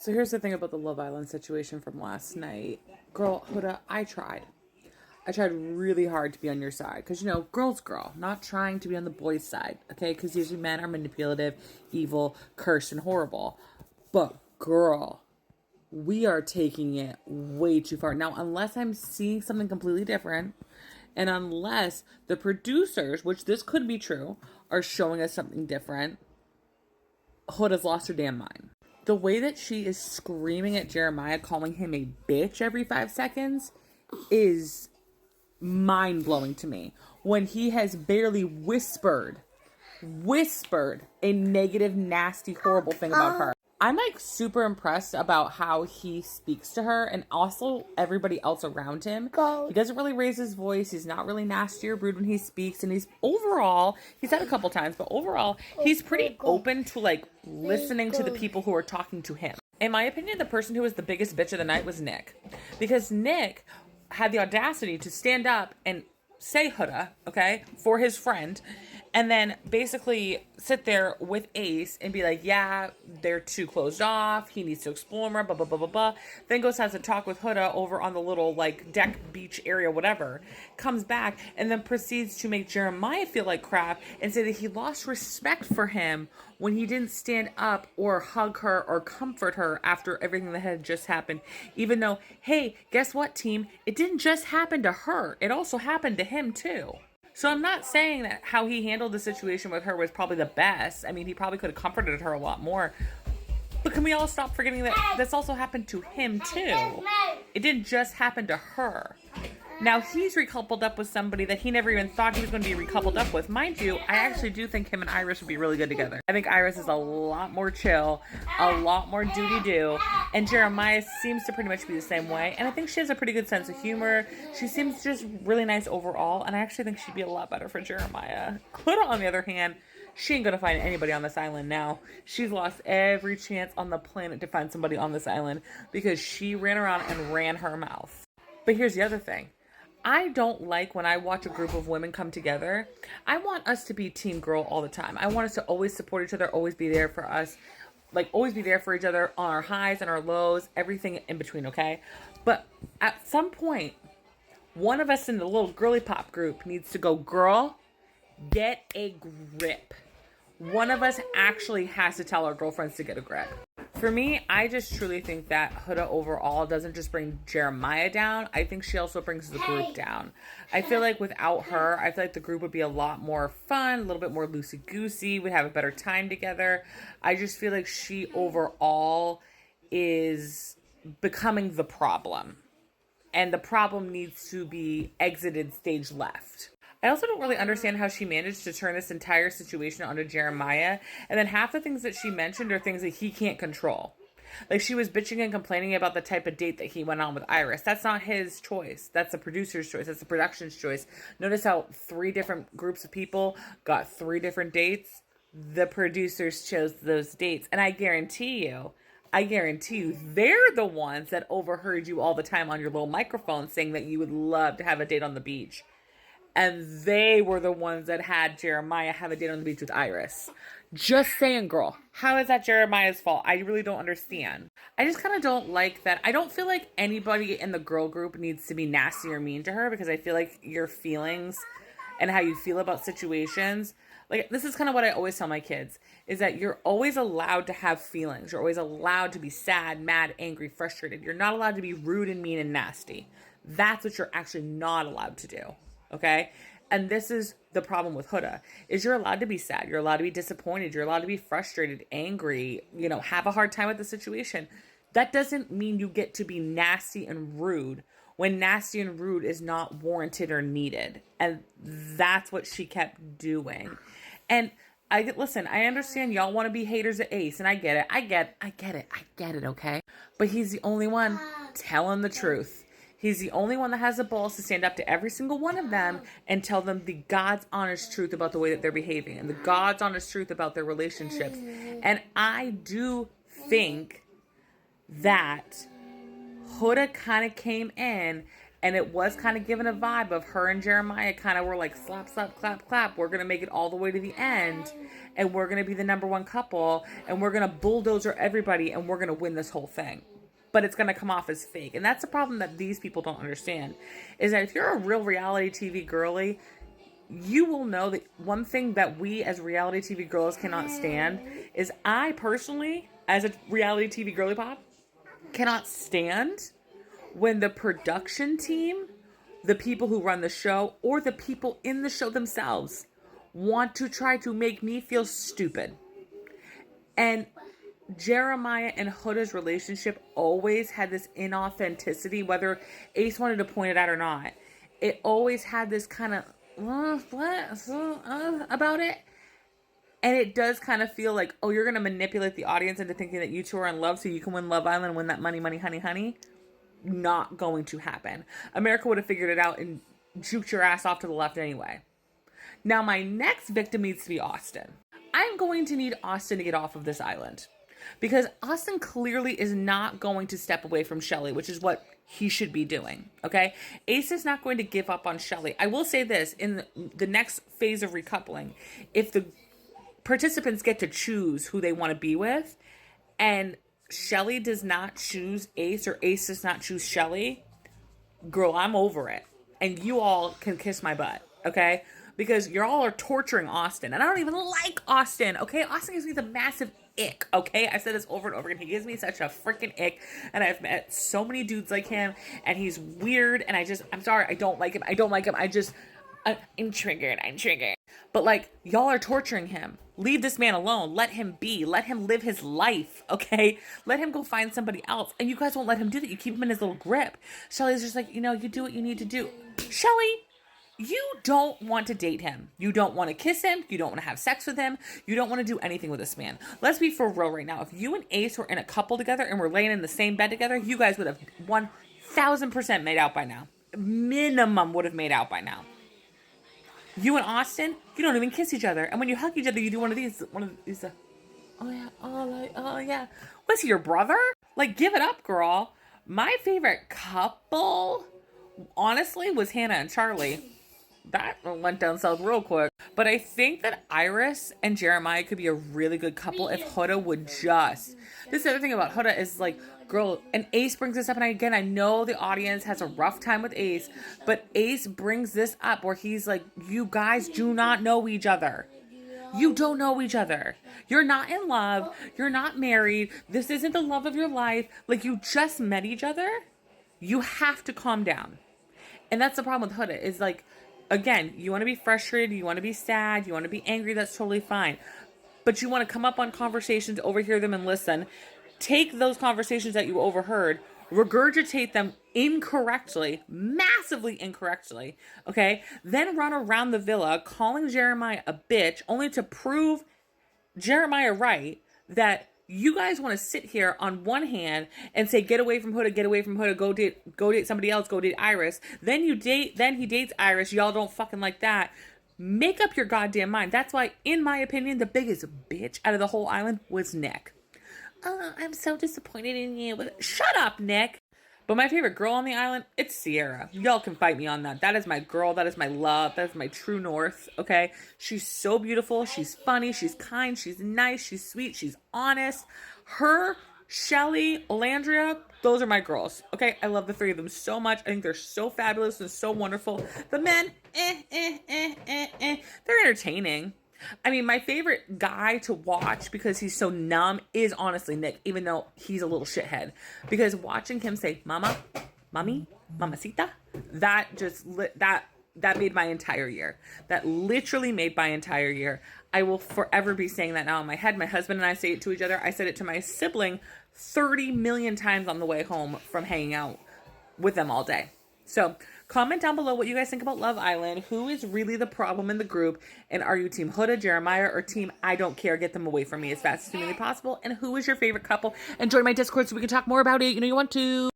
So here's the thing about the Love Island situation from last night. Girl, Huda, I tried. I tried really hard to be on your side. Because, girl's girl. Not trying to be on the boys' side. Okay? Because usually men are manipulative, evil, cursed, and horrible. But, girl, we are taking it way too far. Now, unless I'm seeing something completely different, and unless the producers, which this could be true, are showing us something different, Huda's lost her damn mind. The way that she is screaming at Jeremiah, calling him a bitch every 5 seconds, is mind blowing to me. When he has barely whispered a negative, nasty, horrible thing about her. I'm super impressed about how he speaks to her and also everybody else around him. He doesn't really raise his voice. He's not really nasty or rude when he speaks. And he's said a couple times, but overall, he's pretty open to listening to the people who are talking to him. In my opinion, the person who was the biggest bitch of the night was Nick. Because Nick had the audacity to stand up and say Huda, okay, for his friend, and then basically sit there with Ace and be like, yeah, they're too closed off. He needs to explore more, blah, blah, blah, blah, blah. Then goes, has a talk with Huda over on the little, deck, beach area, whatever. Comes back and then proceeds to make Jeremiah feel like crap and say that he lost respect for him when he didn't stand up or hug her or comfort her after everything that had just happened. Even though, hey, guess what, team? It didn't just happen to her. It also happened to him, too. So I'm not saying that how he handled the situation with her was probably the best. I mean, he probably could have comforted her a lot more. But can we all stop forgetting that this also happened to him, too? It didn't just happen to her. Now, he's recoupled up with somebody that he never even thought he was going to be recoupled up with. Mind you, I actually do think him and Iris would be really good together. I think Iris is a lot more chill, a lot more do-de-do, and Jeremiah seems to pretty much be the same way. And I think she has a pretty good sense of humor. She seems just really nice overall, and I actually think she'd be a lot better for Jeremiah. Huda, on the other hand, she ain't gonna find anybody on this island now. She's lost every chance on the planet to find somebody on this island because she ran around and ran her mouth. But here's the other thing. I don't like when I watch a group of women come together. I want us to be team girl all the time. I want us to always support each other, always be there for us, always be there for each other on our highs and our lows, everything in between, okay? But at some point, one of us in the little girly pop group needs to go, girl, get a grip. One of us actually has to tell our girlfriends to get a grip. For me, I just truly think that Huda overall doesn't just bring Jeremiah down. I think she also brings the group down. I feel like without her, I feel like the group would be a lot more fun, a little bit more loosey-goosey, would have a better time together. I just feel like she overall is becoming the problem. And the problem needs to be exited stage left. I also don't really understand how she managed to turn this entire situation onto Jeremiah. And then half the things that she mentioned are things that he can't control. She was bitching and complaining about the type of date that he went on with Iris. That's not his choice. That's the producer's choice. That's the production's choice. Notice how 3 different groups of people got 3 different dates. The producers chose those dates. And I guarantee you, they're the ones that overheard you all the time on your little microphone saying that you would love to have a date on the beach. And they were the ones that had Jeremiah have a date on the beach with Iris. Just saying, girl. How is that Jeremiah's fault? I really don't understand. I just kind of don't like that. I don't feel like anybody in the girl group needs to be nasty or mean to her because I feel like your feelings and how you feel about situations. This is kind of what I always tell my kids, is that you're always allowed to have feelings. You're always allowed to be sad, mad, angry, frustrated. You're not allowed to be rude and mean and nasty. That's what you're actually not allowed to do. Okay? And this is the problem with Huda, is you're allowed to be sad. You're allowed to be disappointed. You're allowed to be frustrated, angry, have a hard time with the situation. That doesn't mean you get to be nasty and rude when nasty and rude is not warranted or needed. And that's what she kept doing. And I understand y'all want to be haters at Ace, and I get it, okay? But he's the only one telling the truth. He's the only one that has the balls to stand up to every single one of them and tell them the God's honest truth about the way that they're behaving and the God's honest truth about their relationships. And I do think that Huda kind of came in And it was kind of given a vibe of her and Jeremiah kind of were like, slap, slap, clap, clap. We're going to make it all the way to the end. And we're going to be the number one couple. And we're going to bulldozer everybody. And we're going to win this whole thing. But it's going to come off as fake. And that's the problem that these people don't understand. Is that if you're a real reality TV girly, you will know that one thing that we as reality TV girls cannot stand is I personally, as a reality TV girly pop, cannot stand when the production team, the people who run the show, or the people in the show themselves want to try to make me feel stupid. And Jeremiah and Huda's relationship always had this inauthenticity, whether Ace wanted to point it out or not. It always had this kind of about it. And it does kind of feel like, oh, you're going to manipulate the audience into thinking that you two are in love so you can win Love Island and win that money, money, honey, honey. Not going to happen. America would have figured it out and juked your ass off to the left anyway. Now, my next victim needs to be Austin. I'm going to need Austin to get off of this island. Because Austin clearly is not going to step away from Shelly, which is what he should be doing, okay? Ace is not going to give up on Shelly. I will say this, in the next phase of recoupling, if the participants get to choose who they want to be with, and Shelly does not choose Ace, or Ace does not choose Shelly, girl, I'm over it. And you all can kiss my butt, okay? Because you all are torturing Austin. And I don't even like Austin, okay? Austin gives me the massive ick, okay? I've said this over and over again. He gives me such a freaking ick. And I've met so many dudes like him. And he's weird. And I'm sorry, I don't like him. I'm triggered. But like, y'all are torturing him. Leave this man alone. Let him be. Let him live his life, okay? Let him go find somebody else. And you guys won't let him do that. You keep him in his little grip. Shelly's just like, you do what you need to do. Shelly, you don't want to date him. You don't want to kiss him. You don't want to have sex with him. You don't want to do anything with this man. Let's be for real right now. If you and Ace were in a couple together and were laying in the same bed together, you guys would have 1,000% made out by now. Minimum would have made out by now. You and Austin, you don't even kiss each other. And when you hug each other, you do one of these, oh yeah. Was he your brother? Like, give it up, girl. My favorite couple, honestly, was Hannah and Charlie. That went down south real quick. But I think that Iris and Jeremiah could be a really good couple if Huda would just. This other thing about Huda is like, girl, and Ace brings this up, and again, I know the audience has a rough time with Ace, but Ace brings this up where he's like, you guys do not know each other. You don't know each other. You're not in love. You're not married. This isn't the love of your life. Like, you just met each other. You have to calm down. And that's the problem with Huda is like, again, you want to be frustrated. You want to be sad. You want to be angry. That's totally fine. But you want to come up on conversations, overhear them, and listen. Take those conversations that you overheard, regurgitate them incorrectly, massively incorrectly, okay? Then run around the villa calling Jeremiah a bitch, only to prove Jeremiah right that you guys want to sit here on one hand and say, get away from Huda, go date somebody else, go date Iris. Then he dates Iris, y'all don't fucking like that. Make up your goddamn mind. That's why, in my opinion, the biggest bitch out of the whole island was Nick. Oh, I'm so disappointed in you. Shut up, Nick. But my favorite girl on the island, it's Sierra. Y'all can fight me on that. That is my girl. That is my love. That is my true north, okay? She's so beautiful. She's funny. She's kind. She's nice. She's sweet. She's honest. Her, Shelly, Olandria, those are my girls, okay? I love the three of them so much. I think they're so fabulous and so wonderful. The men, they're entertaining. I mean, my favorite guy to watch because he's so numb is honestly Nick, even though he's a little shithead. Because watching him say, mama, mommy, mamacita, that made my entire year. That literally made my entire year. I will forever be saying that now in my head. My husband and I say it to each other. I said it to my sibling 30 million times on the way home from hanging out with them all day. So comment down below what you guys think about Love Island. Who is really the problem in the group? And are you team Huda, Jeremiah, or team I don't care, get them away from me as fast as humanly possible? And who is your favorite couple? And join my Discord so we can talk more about it. You know you want to.